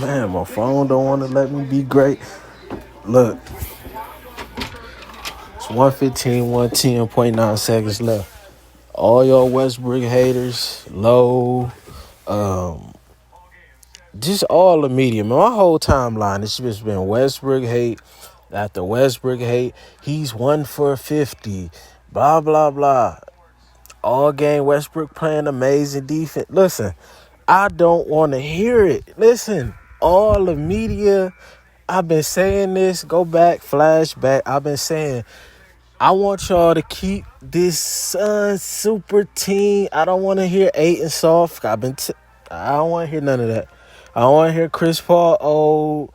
Man, my phone don't want to let me be great. Look, it's 115, 110.9 seconds left. All y'all Westbrook haters, low, um, just all the media, man. My whole timeline, it's just been Westbrook hate after Westbrook hate. He's 1 for 50, blah, blah, blah. All game Westbrook playing amazing defense. Listen, I don't want to hear it. Listen, all the media, I've been saying this, go back, flashback. I've been saying, I want y'all to keep this Suns super team. I don't want to hear Aiton soft. I don't want to hear none of that. I don't want to hear Chris Paul old.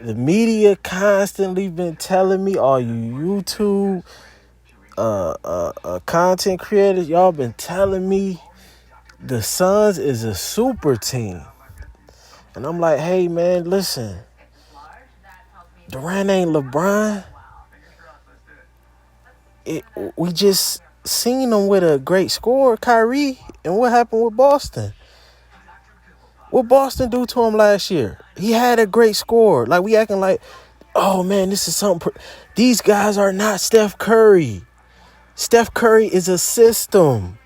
The media constantly been telling me, all you YouTube content creators, y'all been telling me the Suns is a super team. And I'm like, hey, man, listen. Durant ain't LeBron. We just seen him with a great score, Kyrie. And what happened with Boston? What Boston do to him last year? He had a great score. Like, we acting like, oh, man, this is something. These guys are not Steph Curry. Steph Curry is a system.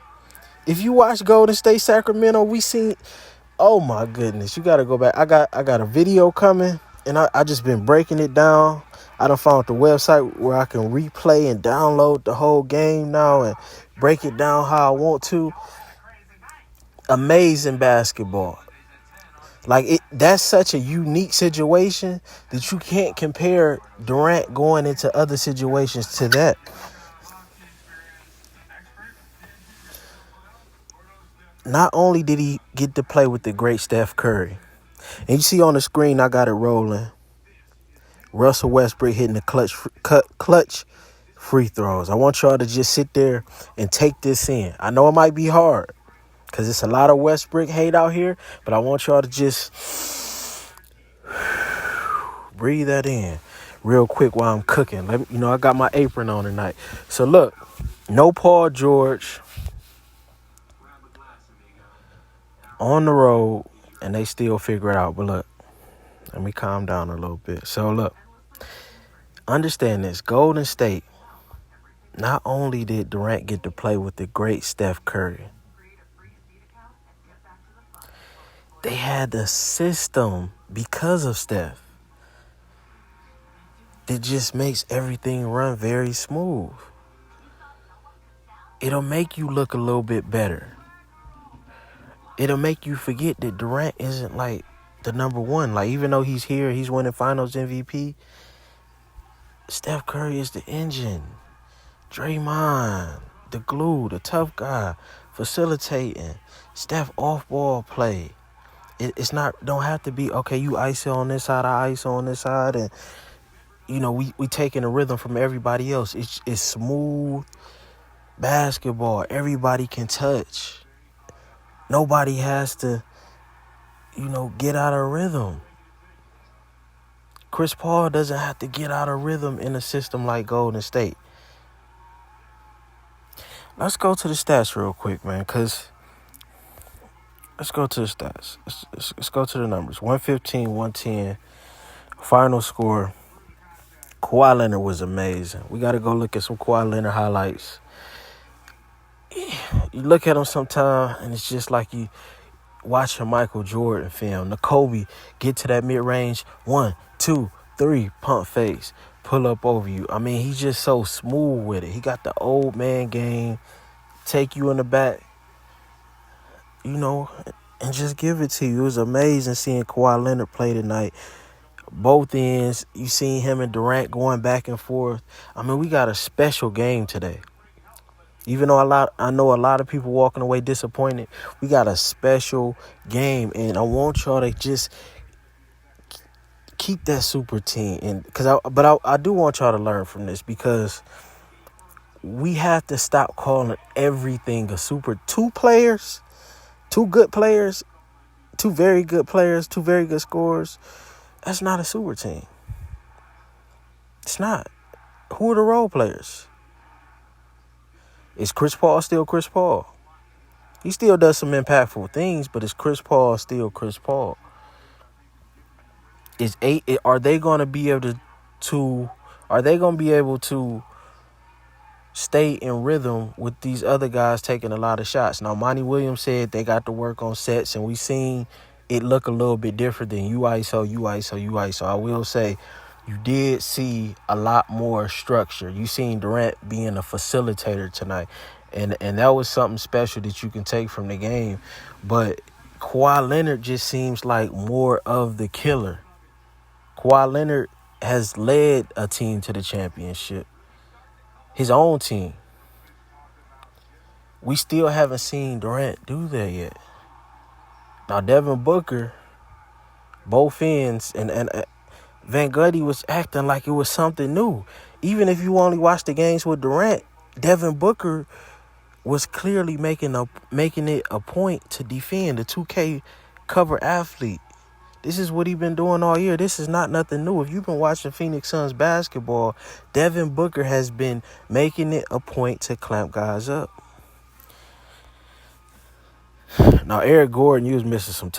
If you watch Golden State Sacramento, we seen, oh my goodness, you gotta go back. I got a video coming, and I just been breaking it down. I done found the website where I can replay and download the whole game now and break it down how I want to. Amazing basketball. Like, that's such a unique situation that you can't compare Durant going into other situations to that. Not only did he get to play with the great Steph Curry, and you see on the screen, I got it rolling. Russell Westbrook hitting the clutch free throws. I want y'all to just sit there and take this in. I know it might be hard because it's a lot of Westbrook hate out here, but I want y'all to just breathe that in real quick while I'm cooking. I got my apron on tonight. So look, no Paul George on the road, and they still figure it out. But look, let me calm down a little bit. So look, understand this. Golden State, not only did Durant get to play with the great Steph Curry, they had the system because of Steph that just makes everything run very smooth. It'll make you look a little bit better. It'll make you forget that Durant isn't like the number one. Like, even though he's here, he's winning finals MVP, Steph Curry is the engine. Draymond, the glue, the tough guy, facilitating. Steph off-ball play. It's not, don't have to be, okay, you ISO on this side, I ISO on this side, and, we taking the rhythm from everybody else. It's smooth basketball. Everybody can touch. Nobody has to, get out of rhythm. Chris Paul doesn't have to get out of rhythm in a system like Golden State. Let's go to the stats real quick, man, because let's go to the stats. Let's go to the numbers. 115, 110. Final score. Kawhi Leonard was amazing. We got to go look at some Kawhi Leonard highlights. You look at him sometime, and it's just like you watch a Michael Jordan film. The Kobe, get to that mid-range. 1, 2, 3, pump face. Pull up over you. I mean, he's just so smooth with it. He got the old man game. Take you in the back, and just give it to you. It was amazing seeing Kawhi Leonard play tonight. Both ends, you seen him and Durant going back and forth. I mean, we got a special game today. Even though I know a lot of people walking away disappointed, we got a special game, and I want y'all to just keep that super team. And but I do want y'all to learn from this, because we have to stop calling everything a super. Two good players, two very good players, two very good scorers. That's not a super team. It's not. Who are the role players? Is Chris Paul still Chris Paul? He still does some impactful things, but is Chris Paul still Chris Paul? Is 8? Are they going to be able to? Are they going to be able to stay in rhythm with these other guys taking a lot of shots? Now, Monty Williams said they got to work on sets, and we seen it look a little bit different than you ISO, you ISO, you ISO. I will say you did see a lot more structure. You seen Durant being a facilitator tonight, and that was something special that you can take from the game. But Kawhi Leonard just seems like more of the killer. Kawhi Leonard has led a team to the championship, his own team. We still haven't seen Durant do that yet. Now, Devin Booker, both ends, and Van Gundy was acting like it was something new. Even if you only watch the games with Durant, Devin Booker was clearly making it a point to defend the 2K cover athlete. This is what he's been doing all year. This is not nothing new. If you've been watching Phoenix Suns basketball, Devin Booker has been making it a point to clamp guys up. Now, Eric Gordon, you was missing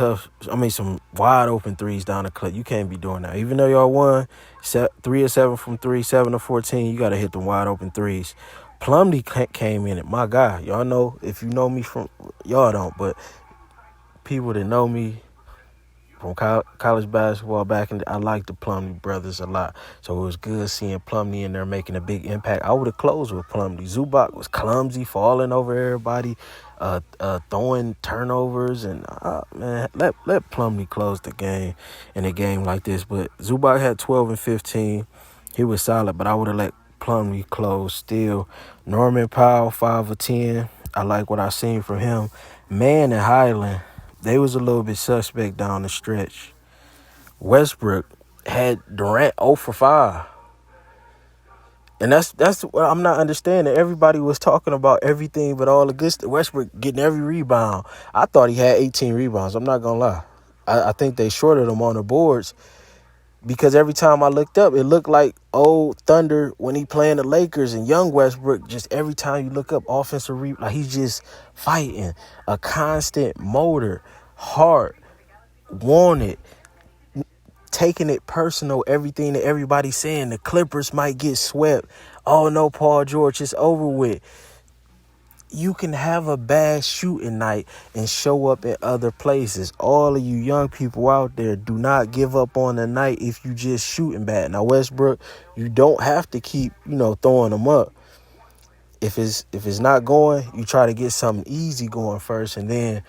some wide open threes down the clip. You can't be doing that. Even though y'all won 3 of 7 from 3, 7 of 14, you got to hit them wide open threes. Plumlee came in it. My guy, y'all know, if you know me from, y'all don't, but people that know me from college basketball back in I like the Plumlee brothers a lot. So it was good seeing Plumlee in there making a big impact. I would have closed with Plumlee. Zubac was clumsy, falling over everybody, throwing turnovers, and man, let Plumlee close the game in a game like this. But Zubac had 12 and 15. He was solid, but I would have let Plumlee close still. Norman Powell, 5 of 10. I like what I seen from him. Man and Highland, they was a little bit suspect down the stretch. Westbrook had Durant 0 for 5. And that's what I'm not understanding. Everybody was talking about everything but all the good stuff. Westbrook getting every rebound. I thought he had 18 rebounds. I'm not going to lie. I think they shorted him on the boards because every time I looked up, it looked like old Thunder when he playing the Lakers, and young Westbrook, just every time you look up offensive rebound, like he's just fighting, a constant motor, heart, wanted, taking it personal, everything that everybody's saying. The Clippers might get swept. Oh, no, Paul George, it's over with. You can have a bad shooting night and show up in other places. All of you young people out there, do not give up on the night if you just shooting bad. Now, Westbrook, you don't have to keep, throwing them up. If it's not going, you try to get something easy going first, and then,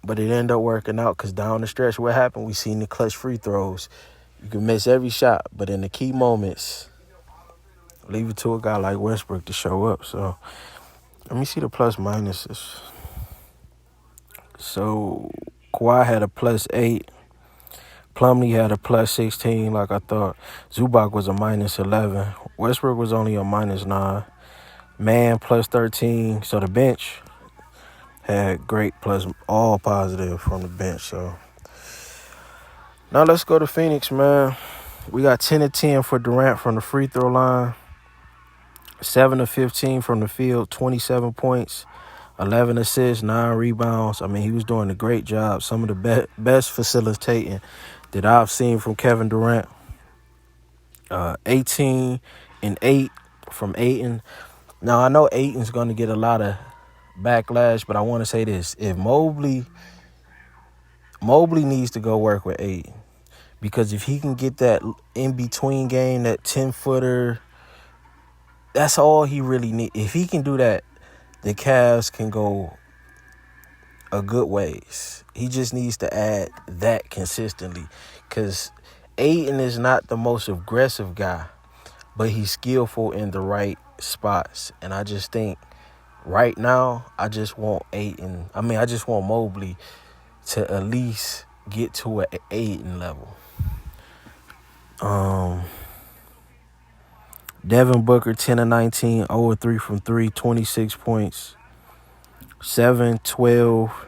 but it ended up working out because down the stretch, what happened? We seen the clutch free throws. You can miss every shot, but in the key moments, leave it to a guy like Westbrook to show up. So let me see the plus minuses. So Kawhi had a plus 8. Plumlee had a plus 16, like I thought. Zubac was a minus 11. Westbrook was only a minus 9. Man, plus 13. So the bench had great plus, all positive from the bench. So now let's go to Phoenix, man. We got 10 of 10 for Durant from the free throw line. 7 of 15 from the field, 27 points, 11 assists, 9 rebounds. I mean, he was doing a great job. Some of the best facilitating that I've seen from Kevin Durant. 18 and 8 from Ayton. Now, I know Ayton's going to get a lot of backlash, but I want to say this. If Mobley needs to go work with Ayton, because if he can get that in-between game, that 10-footer, that's all he really needs. If he can do that, the Cavs can go a good ways. He just needs to add that consistently, because Ayton is not the most aggressive guy, but he's skillful in the right spots. And I just think right now, I just want Mobley to at least get to an Ayton level. Devin Booker, 10 of 19, 0 of 3 from 3, 26 points, 7, 12,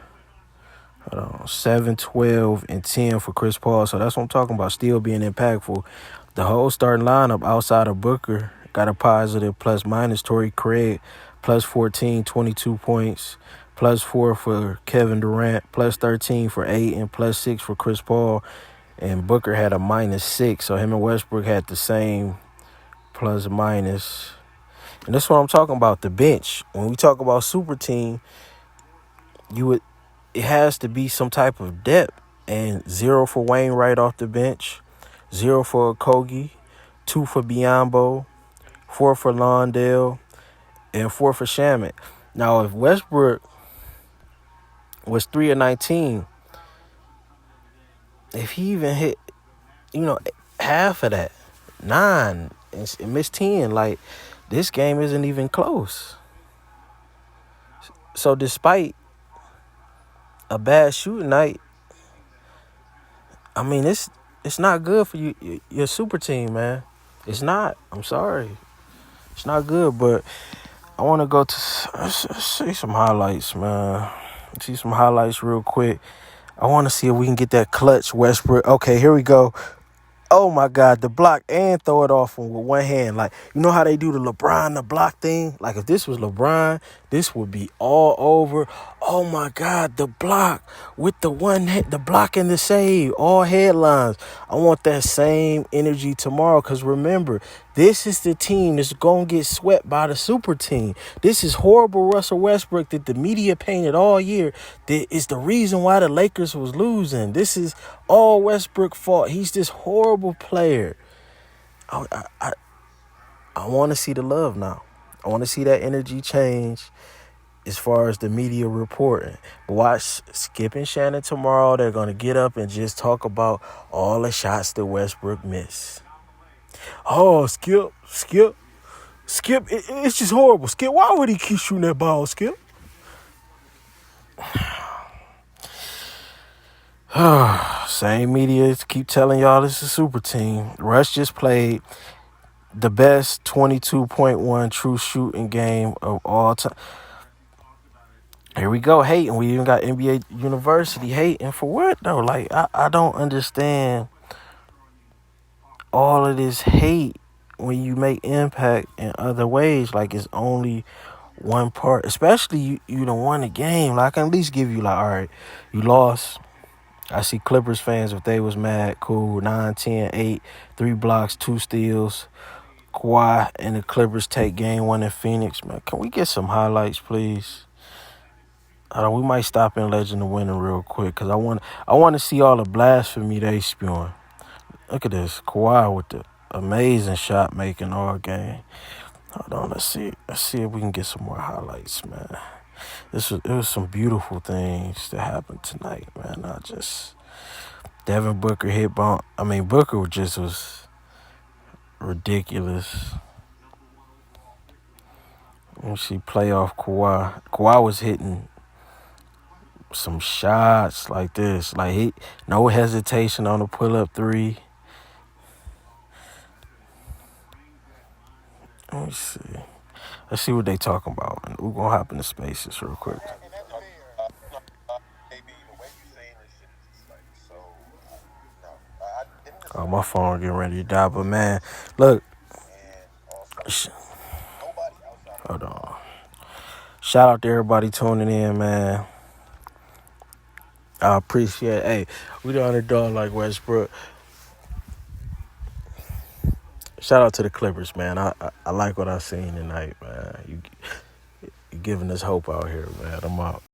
and 10 for Chris Paul. So that's what I'm talking about, still being impactful. The whole starting lineup outside of Booker got a positive plus minus. Torrey Craig, plus 14, 22 points, plus 4 for Kevin Durant, plus 13 for Ayton, plus 6 for Chris Paul. and Booker had a -6, so him and Westbrook had the same plus minus. And that's what I'm talking about, the bench. When we talk about super team, it has to be some type of depth. And 0 for Wainwright off the bench, 0 for Okogie, 2 for Biyombo, 4 for Londale, and 4 for Shamet. Now, if Westbrook was 3 of 19, if he even hit, half of that, 9, and missed 10, like, this game isn't even close. So despite a bad shooting night, I mean, it's not good for you, your super team, man. It's not. I'm sorry. It's not good, but I want to go to see some highlights, man. See some highlights real quick. I want to see if we can get that clutch Westbrook. Okay, here we go. Oh, my God, the block and throw it off with one hand. Like, you know how they do the block thing? Like, if this was LeBron, this would be all over. Oh, my God, the block with the one hit, the block and the save, all headlines. I want that same energy tomorrow because, remember, this is the team that's going to get swept by the super team. This is horrible Russell Westbrook that the media painted all year. That is the reason why the Lakers was losing. This is all Westbrook fault. He's this horrible player. I want to see the love now. I want to see that energy change as far as the media reporting. But watch Skip and Shannon tomorrow. They're going to get up and just talk about all the shots that Westbrook missed. Oh, Skip. It's just horrible. Skip, why would he keep shooting that ball, Skip? Same media keep telling y'all this is a super team. Russ just played the best 22.1 true shooting game of all time. Here we go, hating. We even got NBA University hating for what, though? Like, I don't understand all of this hate when you make impact in other ways. Like, it's only one part. Especially you done won the game. Like, I can at least give you, like, all right, you lost. I see Clippers fans, if they was mad, cool. 9, 10, 8, 3 blocks, 2 steals. Kawhi and the Clippers take game 1 in Phoenix. Man, can we get some highlights, please? We might stop in Legend of Winning real quick because I want to see all the blasphemy they spewing. Look at this. Kawhi with the amazing shot making all game. Hold on, let's see if we can get some more highlights, man. It was some beautiful things that happened tonight, man. Not just Devin Booker hit bump. I mean, Booker was ridiculous. Let me see playoff Kawhi. Kawhi was hitting some shots like this. Like, no hesitation on the pull-up 3. Let me see. Let's see what they talking about. And we're going to hop into spaces real quick. Oh, my phone getting ready to die. But, man, look. Hold on. Shout out to everybody tuning in, man. I appreciate it. Hey, we the underdog like Westbrook. Shout out to the Clippers, man. I like what I seen tonight, man. You giving us hope out here, man. I'm out.